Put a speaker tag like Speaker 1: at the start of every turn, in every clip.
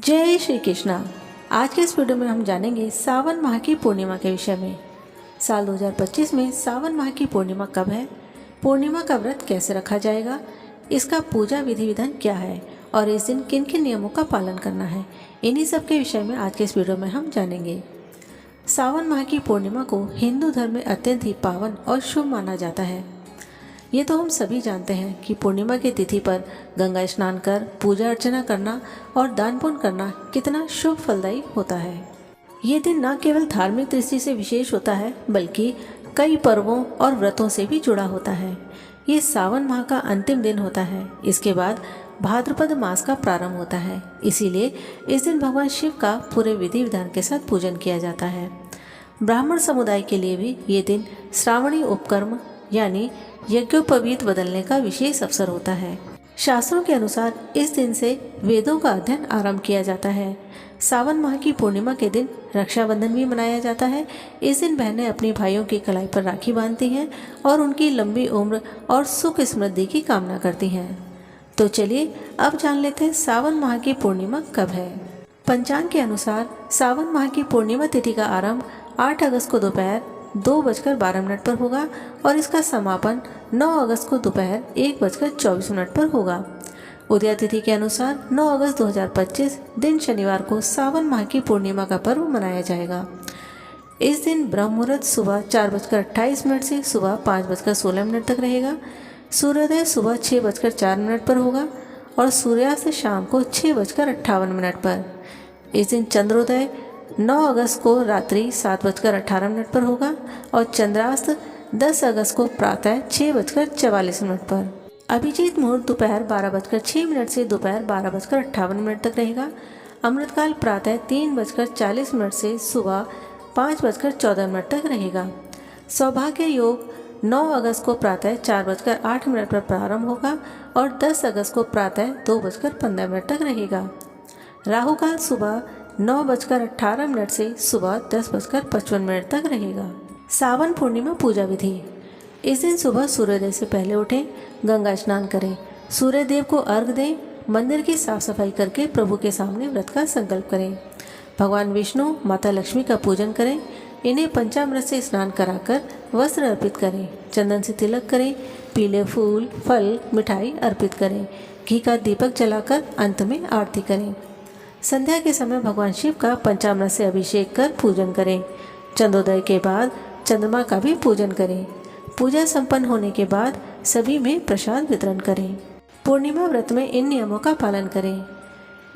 Speaker 1: जय श्री कृष्णा। आज के इस वीडियो में हम जानेंगे सावन माह की पूर्णिमा के विषय में। साल 2025 में सावन माह की पूर्णिमा कब है, पूर्णिमा का व्रत कैसे रखा जाएगा, इसका पूजा विधि विधान क्या है और इस दिन किन किन नियमों का पालन करना है, इन्हीं सब के विषय में आज के इस वीडियो में हम जानेंगे। सावन माह की पूर्णिमा को हिंदू धर्म में अत्यंत ही पावन और शुभ माना जाता है। ये तो हम सभी जानते हैं कि पूर्णिमा की तिथि पर गंगा स्नान कर पूजा अर्चना करना और दान पुण्य करना कितना शुभ फलदायी होता है। ये दिन न केवल धार्मिक दृष्टि से विशेष होता है बल्कि कई पर्वों और व्रतों से भी जुड़ा होता है। ये सावन माह का अंतिम दिन होता है। इसके बाद भाद्रपद मास का प्रारंभ होता है। इसीलिए इस दिन भगवान शिव का पूरे विधि विधान के साथ पूजन किया जाता है। ब्राह्मण समुदाय के लिए भी ये दिन श्रावणी उपकर्म यानी यज्ञोपवीत बदलने का विशेष अवसर होता है। शास्त्रों के अनुसार इस दिन से वेदों का अध्ययन आरंभ किया जाता है। सावन माह की पूर्णिमा के दिन रक्षाबंधन भी मनाया जाता है। इस दिन बहनें अपने भाइयों की कलाई पर राखी बांधती हैं और उनकी लंबी उम्र और सुख समृद्धि की कामना करती हैं। तो चलिए अब जान लेते हैं सावन माह की पूर्णिमा कब है। पंचांग के अनुसार सावन माह की पूर्णिमा तिथि का आरंभ 8 अगस्त को दोपहर 2:12 पर होगा और इसका समापन 9 अगस्त को दोपहर 1:24 पर होगा। उदया तिथि के अनुसार 9 अगस्त 2025 दिन शनिवार को सावन माह की पूर्णिमा का पर्व मनाया जाएगा। इस दिन ब्रह्म मुहूर्त सुबह 4:28 से सुबह 5:16 तक रहेगा। सूर्योदय सुबह 6:04 पर होगा और सूर्यास्त शाम को 6:58 पर। इस दिन चंद्रोदय 9 अगस्त को रात्रि 7:18 पर होगा और चंद्रास्त 10 अगस्त को प्रातः 6:44 पर। अभिजीत मुहूर्त दोपहर 12:06 से दोपहर 12:58 तक रहेगा। अमृतकाल प्रातः 3:40 से सुबह 5:14 तक रहेगा। सौभाग्य योग 9 अगस्त को प्रातः 4:08 पर प्रारंभ होगा और 10 अगस्त को प्रातः 2:15 तक रहेगा। राहु काल सुबह 9:18 से सुबह 10:55 तक रहेगा। सावन पूर्णिमा पूजा विधि। इस दिन सुबह सूर्योदय से पहले उठें, गंगा स्नान करें, सूर्य देव को अर्घ्य दें, मंदिर की साफ सफाई करके प्रभु के सामने व्रत का संकल्प करें। भगवान विष्णु माता लक्ष्मी का पूजन करें। इन्हें पंचामृत से स्नान कराकर वस्त्र अर्पित करें, चंदन से तिलक करें, पीले फूल फल मिठाई अर्पित करें, घी का दीपक जलाकर अंत में आरती करें। संध्या के समय भगवान शिव का पंचामृत से अभिषेक कर पूजन करें। चंद्रोदय के बाद चंद्रमा का भी पूजन करें। पूजा संपन्न होने के बाद सभी में प्रसाद वितरण करें। पूर्णिमा व्रत में इन नियमों का पालन करें।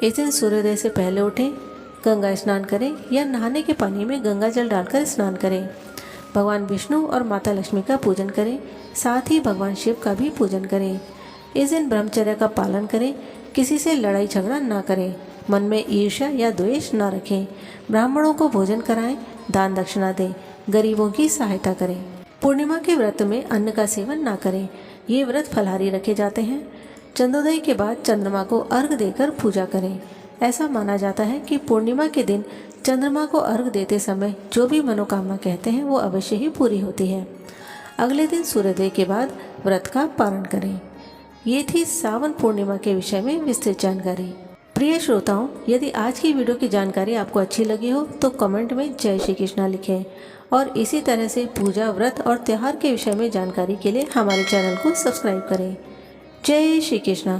Speaker 1: इस दिन सूर्योदय से पहले उठें, गंगा स्नान करें या नहाने के पानी में गंगा जल डालकर स्नान करें। भगवान विष्णु और माता लक्ष्मी का पूजन करें, साथ ही भगवान शिव का भी पूजन करें। इस दिन ब्रह्मचर्य का पालन करें, किसी से लड़ाई झगड़ा ना करें, मन में ईर्ष्या या द्वेष न रखें, ब्राह्मणों को भोजन कराएं, दान दक्षिणा दें, गरीबों की सहायता करें। पूर्णिमा के व्रत में अन्न का सेवन ना करें, ये व्रत फलाहारी रखे जाते हैं। चंद्रोदय के बाद चंद्रमा को अर्घ्य देकर पूजा करें। ऐसा माना जाता है कि पूर्णिमा के दिन चंद्रमा को अर्घ्य देते समय जो भी मनोकामना कहते हैं वो अवश्य ही पूरी होती है। अगले दिन सूर्योदय के बाद व्रत का पालन करें। ये थी सावन पूर्णिमा के विषय में विस्तृत जानकारी। प्रिय श्रोताओं, यदि आज की वीडियो की जानकारी आपको अच्छी लगी हो तो कमेंट में जय श्री कृष्णा लिखें और इसी तरह से पूजा व्रत और त्यौहार के विषय में जानकारी के लिए हमारे चैनल को सब्सक्राइब करें। जय श्री कृष्णा।